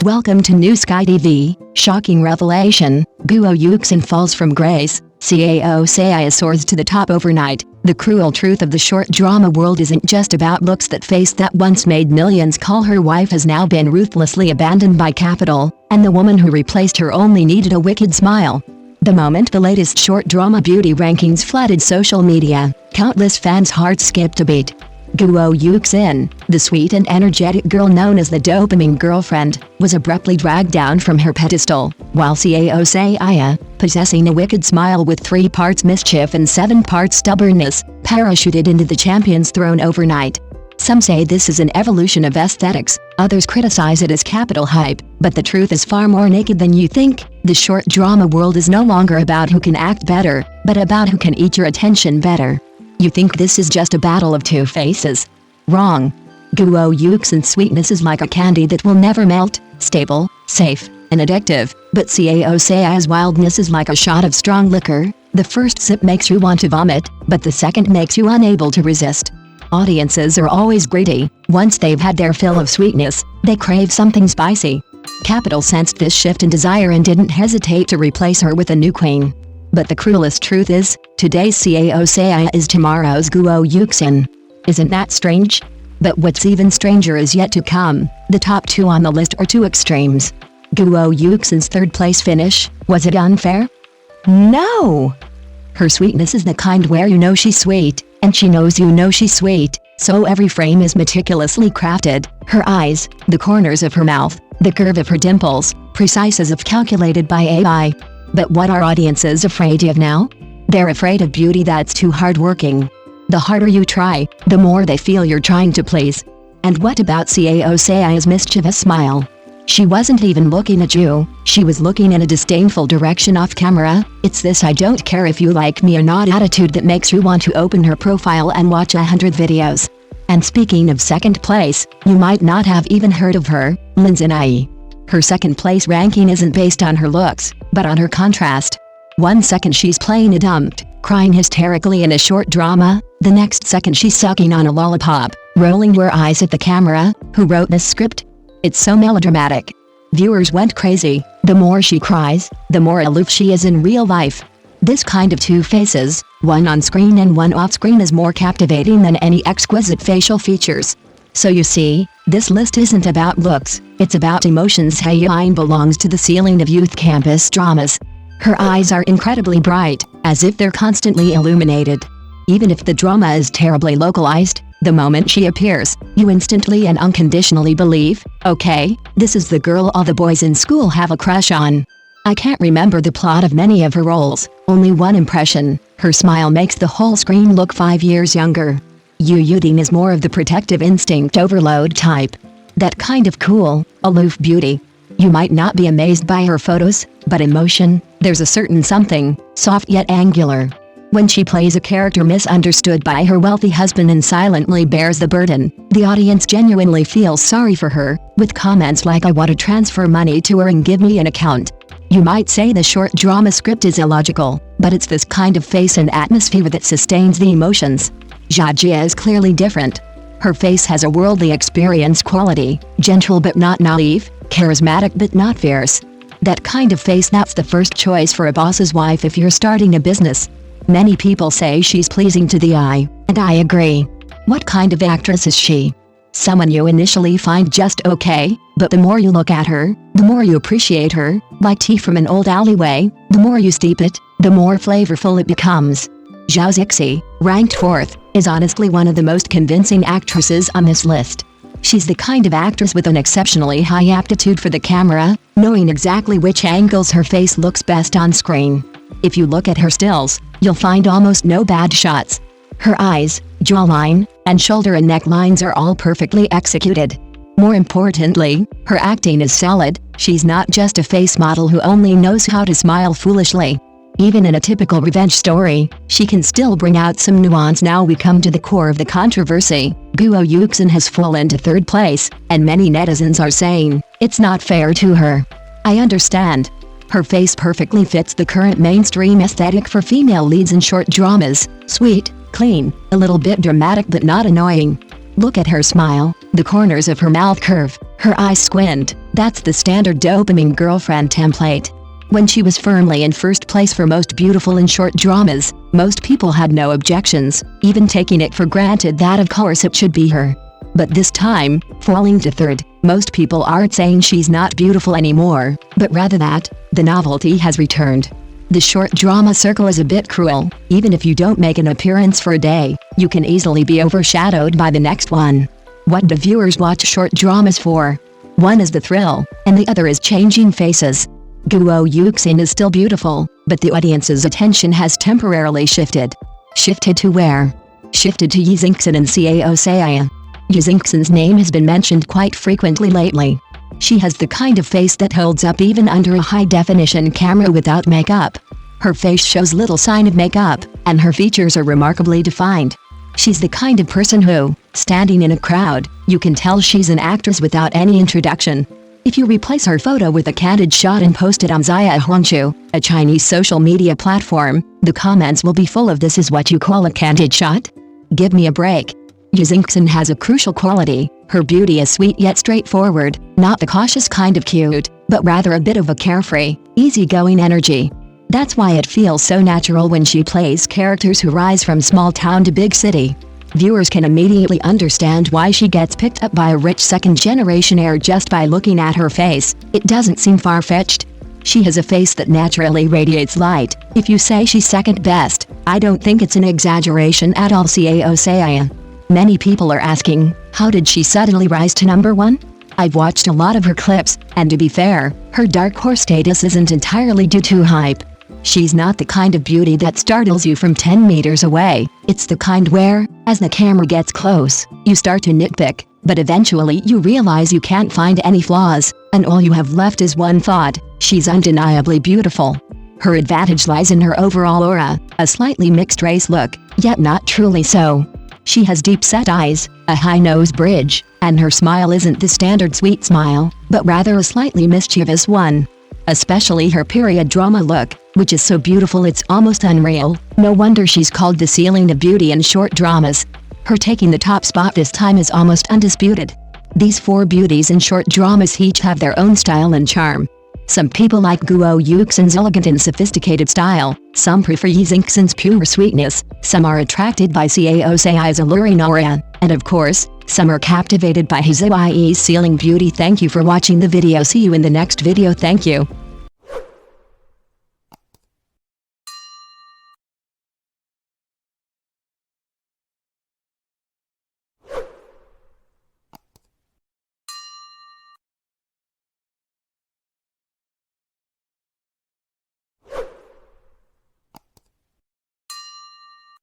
Welcome to New Sky TV. Shocking revelation, Guo Yuxin falls from grace, Cao Saiya soars to the top overnight. The cruel truth of the short drama world isn't just about looks. That face that once made millions call her wife has now been ruthlessly abandoned by capital, and the woman who replaced her only needed a wicked smile. The moment the latest short drama beauty rankings flooded social media, countless fans' hearts skipped a beat. Guo Yuxin, the sweet and energetic girl known as the dopamine girlfriend, was abruptly dragged down from her pedestal, while Cao Saiya, possessing a wicked smile with 3 parts mischief and 7 parts stubbornness, parachuted into the champion's throne overnight. Some say this is an evolution of aesthetics, others criticize it as capital hype, but the truth is far more naked than you think. The short drama world is no longer about who can act better, but about who can eat your attention better. You think this is just a battle of two faces? Wrong. Guo Yuxin's sweetness is like a candy that will never melt, stable, safe, and addictive, but Cao Saiya's wildness is like a shot of strong liquor. The first sip makes you want to vomit, but the second makes you unable to resist. Audiences are always greedy. Once they've had their fill of sweetness, they crave something spicy. Capital sensed this shift in desire and didn't hesitate to replace her with a new queen. But the cruelest truth is, today's Cao Saiya is tomorrow's Guo Yuxin. Isn't that strange? But what's even stranger is yet to come. The top 2 on the list are 2 extremes. Guo Yuxin's 3rd place finish, was it unfair? No! Her sweetness is the kind where you know she's sweet, and she knows you know she's sweet, so every frame is meticulously crafted. Her eyes, the corners of her mouth, the curve of her dimples, precise as if calculated by AI. But what are audiences afraid of now? They're afraid of beauty that's too hardworking. The harder you try, the more they feel you're trying to please. And what about Cao Saiya's mischievous smile? She wasn't even looking at you, she was looking in a disdainful direction off camera. It's this "I don't care if you like me or not" attitude that makes you want to open her profile and watch 100 videos. And speaking of 2nd place, you might not have even heard of her, Lindsay. Her 2nd place ranking isn't based on her looks, but on her contrast. 1 second she's playing a dumped, crying hysterically in a short drama, the next second she's sucking on a lollipop, rolling her eyes at the camera. Who wrote this script? It's so melodramatic. Viewers went crazy. The more she cries, the more aloof she is in real life. This kind of 2 faces, one on screen and one off screen, is more captivating than any exquisite facial features. So you see, this list isn't about looks, it's about emotions. Yuxin belongs to the ceiling of youth campus dramas. Her eyes are incredibly bright, as if they're constantly illuminated. Even if the drama is terribly localized, the moment she appears, you instantly and unconditionally believe, okay, this is the girl all the boys in school have a crush on. I can't remember the plot of many of her roles, only one impression: her smile makes the whole screen look 5 years younger. Yukin is more of the protective instinct overload type. That kind of cool, aloof beauty. You might not be amazed by her photos, but emotion, there's a certain something, soft yet angular. When she plays a character misunderstood by her wealthy husband and silently bears the burden, the audience genuinely feels sorry for her, with comments like "I want to transfer money to her and give me an account." You might say the short drama script is illogical, but it's this kind of face and atmosphere that sustains the emotions. Jia is clearly different. Her face has a worldly experience quality, gentle but not naive, charismatic but not fierce. That kind of face, that's the first choice for a boss's wife if you're starting a business. Many people say she's pleasing to the eye, and I agree. What kind of actress is she? Someone you initially find just okay, but the more you look at her, the more you appreciate her. Like tea from an old alleyway, the more you steep it, the more flavorful it becomes. Zhao Zixi, ranked 4th, is honestly one of the most convincing actresses on this list. She's the kind of actress with an exceptionally high aptitude for the camera, knowing exactly which angles her face looks best on screen. If you look at her stills, you'll find almost no bad shots. Her eyes, jawline, and shoulder and neck lines are all perfectly executed. More importantly, her acting is solid. She's not just a face model who only knows how to smile foolishly. Even in a typical revenge story, she can still bring out some nuance. Now we come to the core of the controversy. Guo Yuxin has fallen to 3rd place, and many netizens are saying, it's not fair to her. I understand. Her face perfectly fits the current mainstream aesthetic for female leads in short dramas: sweet, clean, a little bit dramatic but not annoying. Look at her smile, the corners of her mouth curve, her eyes squint, That's the standard dopamine girlfriend template. When she was firmly in first place for most beautiful in short dramas, most people had no objections, even taking it for granted that of course it should be her. But this time, falling to third, most people aren't saying she's not beautiful anymore, but rather that the novelty has returned. The short drama circle is a bit cruel. Even if you don't make an appearance for a day, you can easily be overshadowed by the next one. What do viewers watch short dramas for? One is the thrill, and the other is changing faces. Guo Yuxin is still beautiful, but the audience's attention has temporarily shifted. Shifted to where? Shifted to Yuxin and Cao Saiya. Yuxin's name has been mentioned quite frequently lately. She has the kind of face that holds up even under a high-definition camera without makeup. Her face shows little sign of makeup, and her features are remarkably defined. She's the kind of person who, standing in a crowd, you can tell she's an actress without any introduction. If you replace her photo with a candid shot and post it on Zaya Huangshu, a Chinese social media platform, the comments will be full of "This is what you call a candid shot? Give me a break." Yuxin has a crucial quality. Her beauty is sweet yet straightforward, not the cautious kind of cute, but rather a bit of a carefree, easygoing energy. That's why it feels so natural when she plays characters who rise from small town to big city. Viewers can immediately understand why she gets picked up by a rich second-generation heir just by looking at her face. It doesn't seem far-fetched. She has a face that naturally radiates light. If you say she's second best, I don't think it's an exaggeration at all. Cao Saiya. Many people are asking, how did she suddenly rise to number one? I've watched a lot of her clips, and to be fair, her dark horse status isn't entirely due to hype. She's not the kind of beauty that startles you from 10 meters away. It's the kind where, as the camera gets close, you start to nitpick, but eventually you realize you can't find any flaws, and all you have left is one thought: she's undeniably beautiful. Her advantage lies in her overall aura, a slightly mixed-race look, yet not truly so. She has deep-set eyes, a high nose bridge, and her smile isn't the standard sweet smile, but rather a slightly mischievous one. Especially her period drama look, which is so beautiful it's almost unreal. No wonder she's called the ceiling of beauty in short dramas. Her taking the top spot this time is almost undisputed. These four beauties in short dramas each have their own style and charm. Some people like Guo Yuxin's elegant and sophisticated style, some prefer Yuxin's pure sweetness, some are attracted by Cao Saiya's alluring aura, and of course, some are captivated by his ceiling beauty. Thank you for watching the video. See you in the next video. Thank you.